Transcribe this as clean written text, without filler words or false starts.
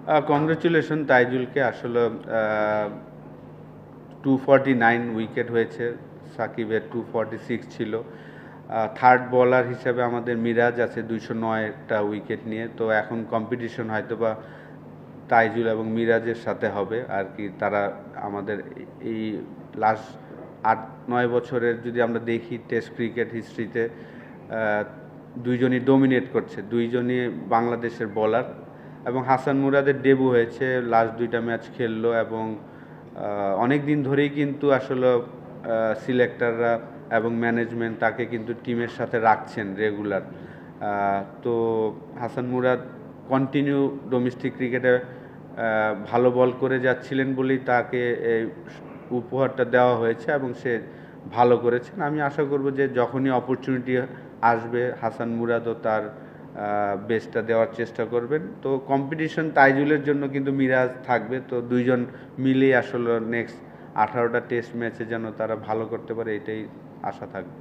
Congratulation তাইজুলকে। আসলে 249 wicket হয়েছে, সাকিবের 246 ছিল। থার্ড বোলার হিসেবে আমাদের মিরাজ আছে 209টা উইকেট নিয়ে। তো এখন কম্পিটিশন হয়তোবা তাইজুল এবং মিরাজের সাথে হবে আর কি। তারা আমাদের এই লাস্ট 8-9 বছরের যদি আমরা দেখি টেস্ট ক্রিকেট হিস্ট্রিতে দুইজনই ডোমিনেট করছে, দুইজনই বাংলাদেশের বোলার। এবং হাসান মুরাদের ডেবু হয়েছে, লাস্ট 2টা ম্যাচ খেললো এবং অনেক দিন ধরেই কিন্তু আসলে সিলেক্টররা এবং ম্যানেজমেন্ট তাকে কিন্তু টিমের সাথে রাখছেন রেগুলার। তো হাসান মুরাদ কন্টিনিউ ডোমেস্টিক ক্রিকেটে ভালো বল করে যাচ্ছিলেন বলেই তাকে এই উপহারটা দেওয়া হয়েছে এবং সে ভালো করেছেন। আমি আশা করব যে যখনই অপরচুনিটি আসবে হাসান মুরাদও তার বেস্টটা দেওয়ার চেষ্টা করবেন। তো কম্পিটিশন তাইজুলের জন্য কিন্তু মিরাজ থাকবে। তো দুইজন মিলেই আসলে নেক্সট 18টা টেস্ট ম্যাচে যেন তারা ভালো করতে পারে, এটাই আশা থাকবে।